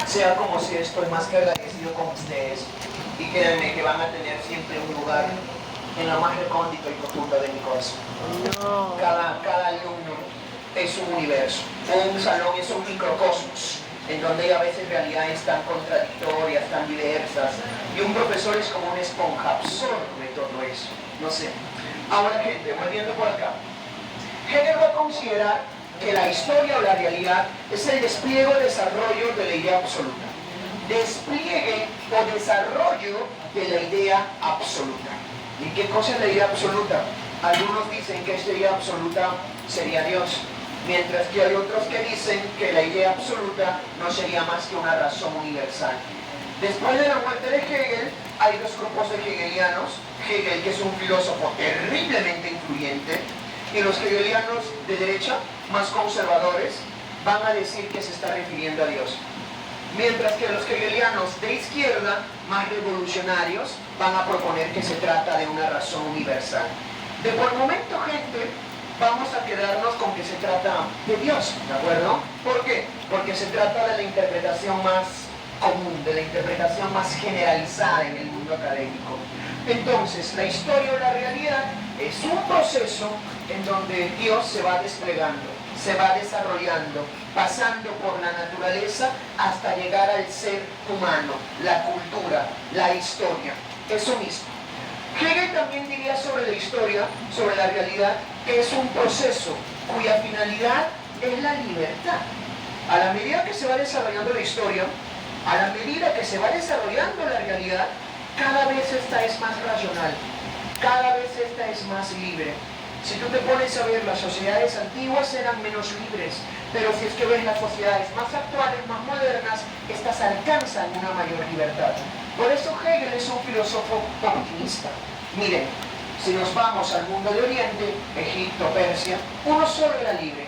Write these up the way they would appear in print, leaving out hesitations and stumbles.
Sea como sea, estoy más que agradecido con ustedes y créanme que van a tener siempre un lugar en lo más recóndito y profundo de mi corazón. Cada alumno es un universo, un salón es un microcosmos en donde hay a veces realidades tan contradictorias, tan diversas, y un profesor es como una esponja, absorbe todo eso. No sé. Ahora, gente, volviendo por acá, Hegel va a considerar que la historia o la realidad es el despliegue o desarrollo de la idea absoluta. Despliegue o desarrollo de la idea absoluta. ¿Y qué cosa es la idea absoluta? Algunos dicen que esta idea absoluta sería Dios, mientras que hay otros que dicen que la idea absoluta no sería más que una razón universal. Después de la muerte de Hegel, hay dos grupos de hegelianos. Hegel, que es un filósofo terriblemente influyente, y los hegelianos de derecha, más conservadores, van a decir que se está refiriendo a Dios. Mientras que los hegelianos de izquierda, más revolucionarios, van a proponer que se trata de una razón universal. De por momento, gente, vamos a quedarnos con que se trata de Dios, ¿de acuerdo? ¿Por qué? Porque se trata de la interpretación más común, de la interpretación más generalizada en el mundo académico. Entonces, la historia o la realidad es un proceso en donde Dios se va desplegando, se va desarrollando, pasando por la naturaleza hasta llegar al ser humano, la cultura, la historia. Eso mismo. Hegel también diría sobre la historia, sobre la realidad, que es un proceso cuya finalidad es la libertad. A la medida que se va desarrollando la historia, a la medida que se va desarrollando la realidad, cada vez esta es más racional, cada vez esta es más libre. Si tú te pones a ver, las sociedades antiguas eran menos libres, pero si es que ves las sociedades más actuales, más modernas, estas alcanzan una mayor libertad. Por eso Hegel es un filósofo optimista. Miren, si nos vamos al mundo de Oriente, Egipto, Persia, uno solo era libre.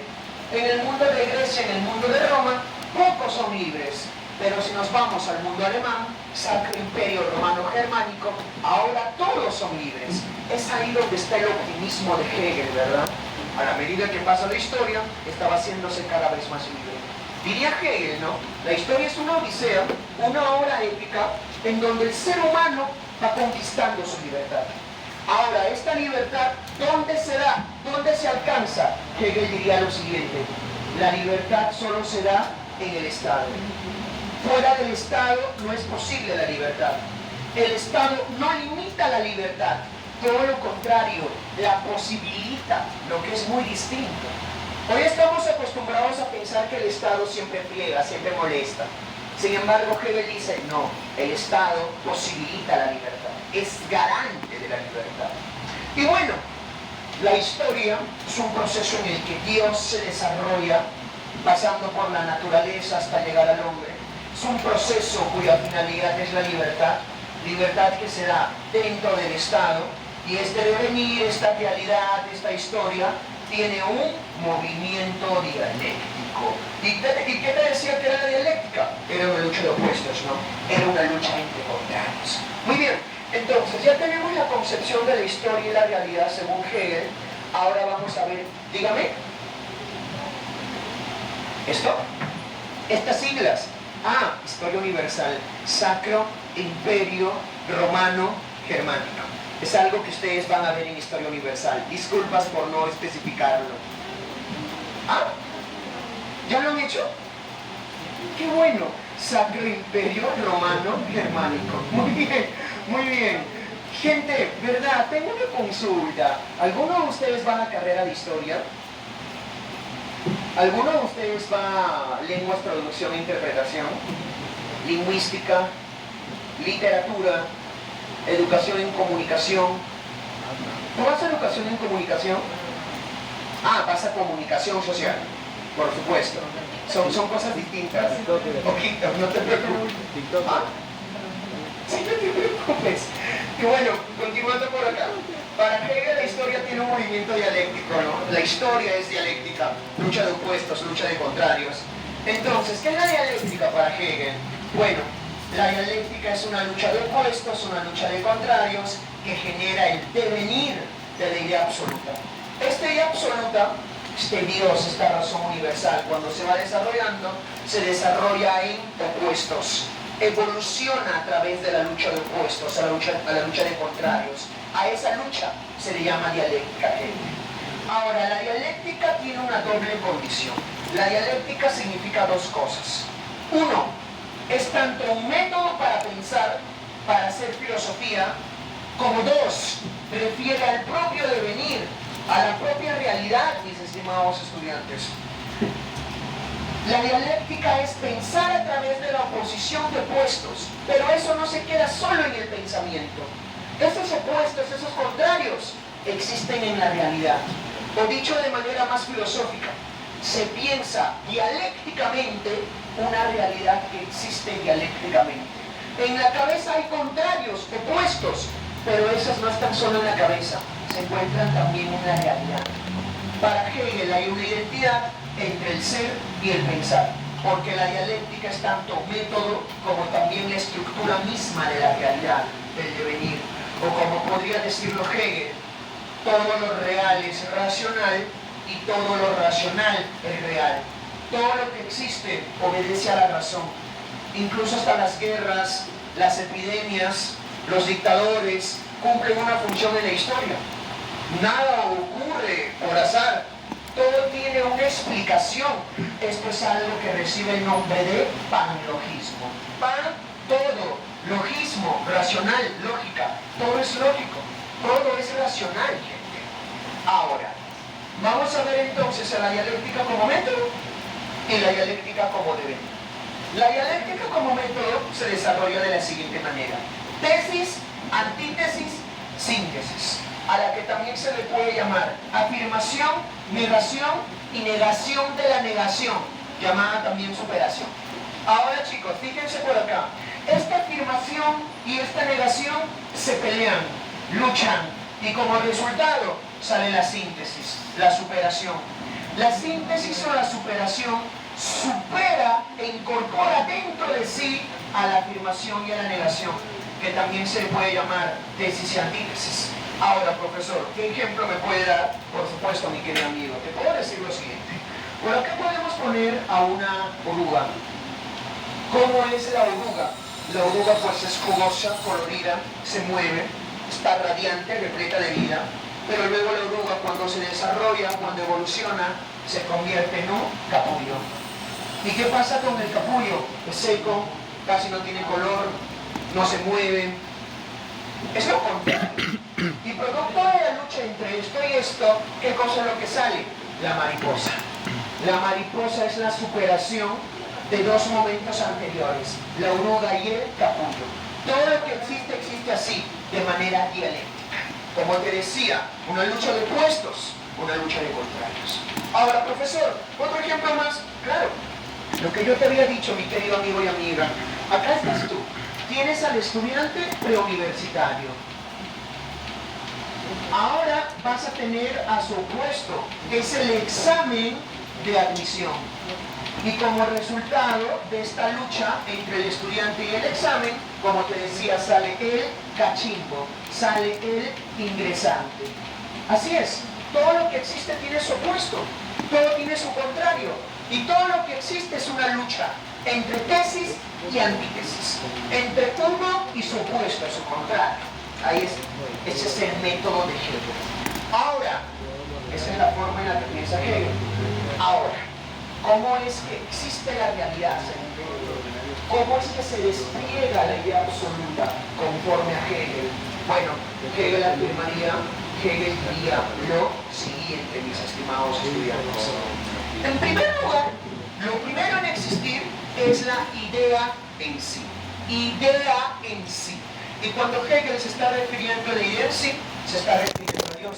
En el mundo de Grecia, en el mundo de Roma, pocos son libres. Pero si nos vamos al mundo alemán, Sacro Imperio Romano Germánico, ahora todos son libres. Es ahí donde está el optimismo de Hegel, ¿verdad? A la medida que pasa la historia, estaba haciéndose cada vez más libre. Diría Hegel, ¿no? La historia es una odisea, una obra épica, en donde el ser humano va conquistando su libertad. Ahora, esta libertad, ¿dónde se da? ¿Dónde se alcanza? Hegel diría lo siguiente: la libertad solo se da en el Estado. Fuera del Estado no es posible la libertad. El Estado no limita la libertad, todo lo contrario, la posibilita, lo que es muy distinto. Hoy estamos acostumbrados a pensar que el Estado siempre pliega, siempre molesta. Sin embargo, Hegel dice, no, el Estado posibilita la libertad, es garante de la libertad. Y bueno, la historia es un proceso en el que Dios se desarrolla pasando por la naturaleza hasta llegar al hombre. Es un proceso cuya finalidad es la libertad, libertad que se da dentro del Estado, y este devenir, esta realidad, esta historia, tiene un movimiento dialéctico. ¿Y qué te decía que era la dialéctica? Era una lucha de opuestos, ¿no? Era una lucha entre contrarios. Muy bien, entonces ya tenemos la concepción de la historia y la realidad según Hegel. Ahora vamos a ver, dígame. ¿Esto? Estas siglas. Ah, historia universal. Sacro Imperio Romano Germánico. Es algo que ustedes van a ver en Historia Universal. Disculpas por no especificarlo. ¿Ah? ¿Ya lo han hecho? ¡Qué bueno! Sacro Imperio Romano Germánico. Muy bien, muy bien. Gente, ¿verdad? Tengo una consulta. ¿Alguno de ustedes va a la carrera de Historia? ¿Alguno de ustedes va a Lenguas, Traducción e Interpretación? Lingüística, Literatura, Educación en Comunicación. ¿Tú vas a Educación en Comunicación? Ah, vas a Comunicación Social, por supuesto. Son cosas distintas. Poquito, no te preocupes. ¿Ah? Sí, no te preocupes. Y bueno, continuando por acá. Para Hegel la historia tiene un movimiento dialéctico, ¿no? La historia es dialéctica, lucha de opuestos, lucha de contrarios. Entonces, ¿qué es la dialéctica para Hegel? Bueno, la dialéctica es una lucha de opuestos, una lucha de contrarios, que genera el devenir de la idea absoluta. Esta idea absoluta este Dios, esta razón universal, cuando se va desarrollando, se desarrolla en opuestos. Evoluciona a través de la lucha de opuestos, a la lucha de contrarios. A esa lucha se le llama dialéctica, gente. Ahora, la dialéctica tiene una doble condición. La dialéctica significa dos cosas. Uno, es tanto un método para pensar, para hacer filosofía, como dos, refiere al propio devenir, a la propia realidad, mis estimados estudiantes. La dialéctica es pensar a través de la oposición de opuestos, pero eso no se queda solo en el pensamiento. Esos opuestos, esos contrarios, existen en la realidad. O dicho de manera más filosófica, se piensa dialécticamente una realidad que existe dialécticamente. En la cabeza hay contrarios, opuestos, pero esos no están solo en la cabeza, se encuentran también en la realidad. Para Hegel hay una identidad entre el ser y el pensar, porque la dialéctica es tanto método como también la estructura misma de la realidad, del devenir, o como podría decirlo Hegel, todo lo real es racional y todo lo racional es real. Todo lo que existe obedece a la razón, incluso hasta las guerras, las epidemias, los dictadores cumplen una función en la historia. Nada ocurre por azar, todo tiene una explicación. Esto es algo que recibe el nombre de panlogismo. Pan, todo, logismo, racional, lógica, todo es lógico, todo es racional, gente. Ahora, vamos a ver entonces a la dialéctica como método y la dialéctica como devenir. La dialéctica como método se desarrolla de la siguiente manera: tesis, antítesis, síntesis, a la que también se le puede llamar afirmación, negación y negación de la negación, llamada también superación. Ahora, chicos, fíjense por acá. Esta afirmación y esta negación se pelean, luchan, y como resultado sale la síntesis, la superación. La síntesis o la superación supera e incorpora dentro de sí a la afirmación y a la negación, que también se puede llamar tesis y antítesis. Ahora, profesor, ¿qué ejemplo me puede dar? Por supuesto, mi querido amigo, te puedo decir lo siguiente. Por acá podemos poner a una oruga. ¿Cómo es la oruga? La oruga pues es jugosa, colorida, se mueve, está radiante, repleta de vida, pero luego la oruga cuando se desarrolla, cuando evoluciona, se convierte en un capullo. ¿Y qué pasa con el capullo? Es seco, casi no tiene color, no se mueve. Es lo contrario. Y producto de la lucha entre esto y esto, ¿qué cosa es lo que sale? La mariposa. La mariposa es la superación de dos momentos anteriores, la oruga y el capullo. Todo lo que existe, existe así, de manera dialéctica. Como te decía, una lucha de opuestos, una lucha de contrarios. Ahora, profesor, otro ejemplo más. Claro, lo que yo te había dicho, mi querido amigo y amiga, acá estás tú. Tienes al estudiante preuniversitario. Ahora vas a tener a su opuesto, que es el examen de admisión. Y como resultado de esta lucha entre el estudiante y el examen, como te decía, sale el cachimbo, sale el ingresante. Así es, todo lo que existe tiene su opuesto, todo tiene su contrario, y todo lo que existe es una lucha entre tesis y antítesis, entre uno y su opuesto, su contrario. Ahí es, ese es el método de Hegel. Ahora, esa es la forma en la que piensa Hegel. Ahora, ¿cómo es que existe la realidad según Hegel? ¿Cómo es que se despliega la idea absoluta conforme a Hegel? Bueno, Hegel afirmaría, Hegel diría lo siguiente, mis estimados estudiantes. En primer lugar, lo primero en existir es la idea en sí. Idea en sí. Y cuando Hegel se está refiriendo a la idea en sí, se está refiriendo a Dios.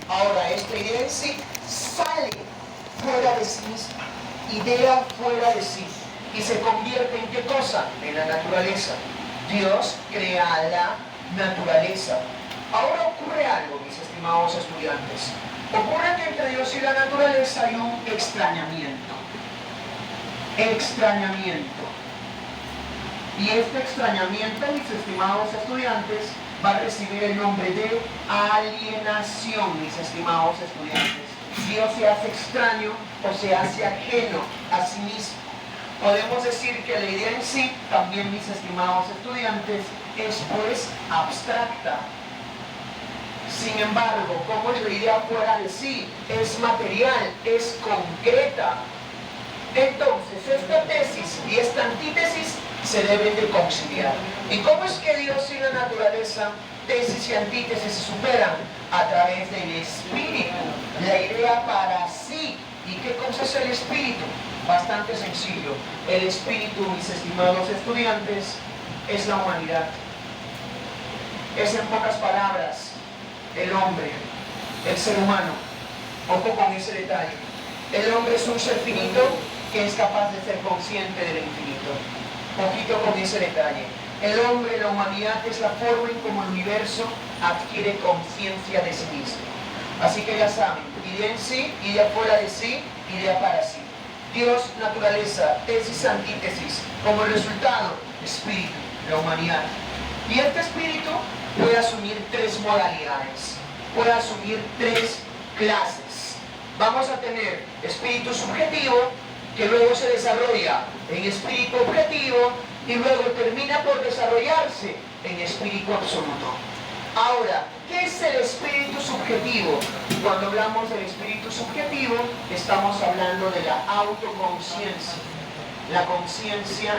Ahora, esta idea en sí sale fuera de sí misma. Idea fuera de sí. ¿Y se convierte en qué cosa? En la naturaleza. Dios crea la naturaleza. Ahora ocurre algo, mis estimados estudiantes. Ocurre que entre Dios y la naturaleza hay un extrañamiento. Extrañamiento. Y este extrañamiento, mis estimados estudiantes, va a recibir el nombre de alienación, mis estimados estudiantes. Dios se hace extraño o se hace ajeno a sí mismo. Podemos decir que la idea en sí, también mis estimados estudiantes, es pues abstracta. Sin embargo, como es la idea fuera de sí, es material, es concreta. Entonces, esta tesis y esta antítesis se deben de conciliar. ¿Y cómo es que Dios y la naturaleza, tesis y antítesis, se superan? A través del espíritu, la idea para sí. ¿Y qué cosa es el espíritu? Bastante sencillo. El espíritu, mis estimados estudiantes, es la humanidad. Es, en pocas palabras, el hombre, el ser humano. Ojo con ese detalle. El hombre es un ser finito que es capaz de ser consciente del infinito. Ojito con ese detalle. El hombre, la humanidad, es la forma en cómo el universo adquiere conciencia de sí mismo. Así que ya saben, idea en sí, idea fuera de sí, idea para sí. Dios, naturaleza, tesis, antítesis. Como resultado, espíritu, la humanidad. Y este espíritu puede asumir tres modalidades, puede asumir tres clases. Vamos a tener espíritu subjetivo, que luego se desarrolla en espíritu objetivo y luego termina por desarrollarse en espíritu absoluto. Ahora, ¿qué es el espíritu subjetivo? Cuando hablamos del espíritu subjetivo, estamos hablando de la autoconciencia. La conciencia